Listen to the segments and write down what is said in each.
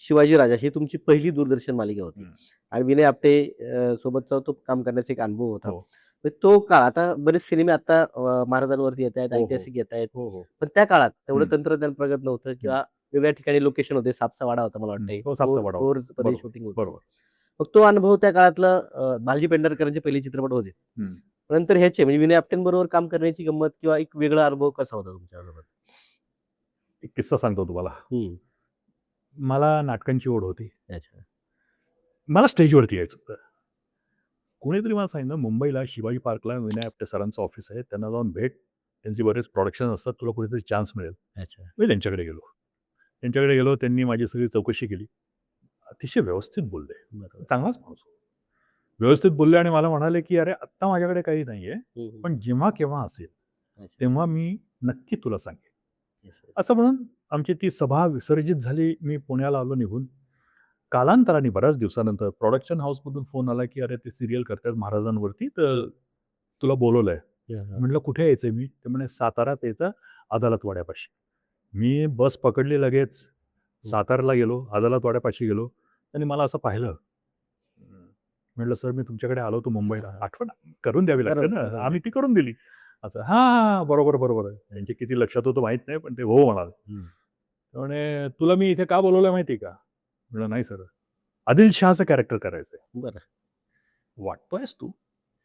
शिवाजी राजा ही तुमची पहिली दूरदर्शन मालिका होती हं. आणि विनय आपटे सोबतचा तो काम करण्याचा एक अनुभव होता. हो. तर तो काळ आता बरेच सिनेमे आता महाराजांवरती येत आहेत, हो, हो. ऐतिहासिक येत आहेत. हो, हो. पण त्या काळात तेवढं हं. तंत्रज्ञान प्रगत नव्हतं हं. किंवा वेगळ्या ठिकाणी लोकेशन होते. सापसा वाडा होता मला वाटतंय. हो, सापचा वाडा होता. भोरमध्ये बरोबर, शूटिंग होतं. बरोबर. मग तो अनुभव त्या काळातलं भालजी पेंढारकरांचे पहिले चित्रपट होते. हं. नंतर ह्याचे म्हणजे विनय आपटेंबरोबर काम करण्याची गंमत किंवा एक वेगळा अनुभव कसा होता तुमच्याबरोबर? एक किस्सा सांगतो तुम्हाला. हं. मला नाटकांची ओढ होती. अच्छा. मला स्टेजवरती यायचं होतं. कोणीतरी मला सांगितलं, मुंबईला शिवाजी पार्कला विनय आपटे सरांचं ऑफिस आहे. त्यांना जाऊन भेट. त्यांचे बरेच प्रोडक्शन असतात. तुला कुठेतरी चान्स मिळेल. अच्छा. मी त्यांच्याकडे गेलो. त्यांच्याकडे गेलो. त्यांनी माझी सगळी चौकशी केली. अतिशय व्यवस्थित बोलले. बरोबर. चांगलाच माणूस होता. व्यवस्थित बोलले आणि मला म्हणाले, की "अरे, आत्ता माझ्याकडे काही नाहीये. हं, हं. पण जेव्हा केव्हा असेल, अच्छा. तेव्हा मी नक्की तुला सांगेन." Yes, yes. असं म्हणून आमची ती सभा विसर्जित झाली. मी पुण्याला आलो निघून. कालांतराने बऱ्याच दिवसानंतर प्रोडक्शन हाऊसमधून फोन आला, की "अरे, ते सीरियल करतायत महाराजांवरती, तर तुला बोलवलंय." हां, हां. म्हटलं, "कुठे यायचंय मी?" ते म्हणे, "साताऱ्यात यायचं अदालतवाड्यापाशी." मी बस पकडली लगेच. सातारला गेलो, अदालतवाड्यापाशी गेलो. त्यांनी मला असं पाहिलं. म्हटलं, "सर, मी तुमच्याकडे आलो होतो मुंबईला." हां. आठवण करून द्यावी लागते बरोबर, ना. बरोबर. आम्ही ती करून दिली. असं, "हां, हां, बरोबर, बरोबर आहे." त्यांचे किती लक्षात होतं माहीत नाही, पण ते हो म्हणाले. हं. ते म्हणे, "तुला मी इथे का बोलवलंय माहिती आहे का?" म्हटलं, "नाही सर." "आदिल शहाचं कॅरेक्टर करायचंय." बरं. "वाटतोयस तू?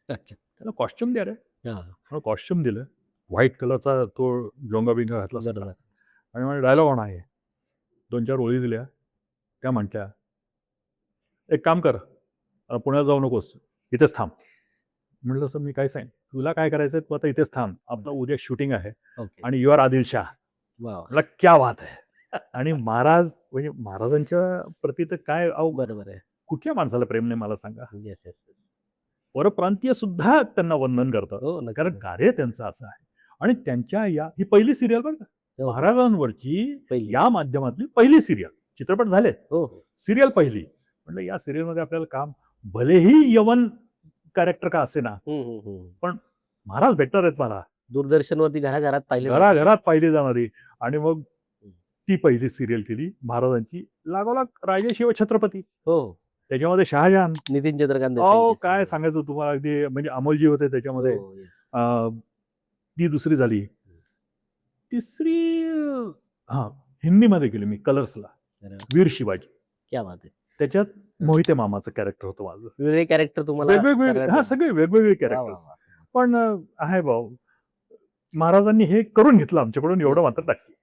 अच्छा. त्याला कॉस्ट्यूम द्या रे." हां. म्हणून कॉस्ट्यूम दिलं. व्हाईट कलरचा तो जोंगा-बिंगा घातला सगळा बरोबर. आणि म्हणे, "डायलॉग म्हणा आहे." 2-4 ओळी दिल्या. त्या म्हटल्या, "एक काम कर, पुण्यात जाऊ नकोस, इथेच थांब." म्हटलं, "सर मी काय सांगेन? तुला काय करायचंय तू आता इथेच थांब. आपलं उद्या शूटिंग आहे ओके. आणि यू आर आदिल शाह." वाह! वाह! म्हटलं, "क्या बात है!" आणि महाराज म्हणजे महाराजांच्या प्रती तर काय अहो, बरोबर आहे. कुठल्या माणसाला प्रेम नाही मला सांगा? Yes, yes, yes. परप्रांतीय सुद्धा त्यांना वंदन करतात. हो, नक्की, कारण नक्की. कार्य त्यांचं असं आहे. आणि त्यांच्या ही पहिली सीरियल बरं का. हो, हो. महाराजांवरची पहिली. या माध्यमातली पहिली सीरियल. चित्रपट झाले. हो, हो. सीरियल पहिली. म्हटलं या सीरियलमध्ये आपल्याला काम भलेही यवन कॅरेक्टर का असेना, हं, हं, हं. पण महाराज भेटणार आहेत मला. दूरदर्शनवरती घराघरात पाहिले जातात. घराघरात पाहिली जाणारी आणि मग हं. ती पहिली सीरियल केली महाराजांची. लागोलाग राजे शिव छत्रपती. हो, हो. त्याच्यामध्ये शहाजहान. नितीन चंद्रकांत अहो, देसाईंची काय सीरियल. सांगायचं तुम्हाला अगदी म्हणजे अमोलजी होते त्याच्यामध्ये. हो, येस. अ, ती दुसरी झाली. तिसरी हां, हिंदीमध्ये केली मी कलर्सला. अरे वाह! वीर शिवाजी. क्या बात है! त्याच्यात मोहिते मामाचं कॅरेक्टर होतं माझं. वेगळे कॅरेक्टर तुम्हाला वेगवेगळे करण्यात हां, आले. सगळे वेगवेगळे वाह, वाह, कॅरेक्टर्स. वाह! पण आहे भाऊ, महाराजांनी हे करून घेतलं आमच्याकडून एवढं येस, मात्र येस. नक्की.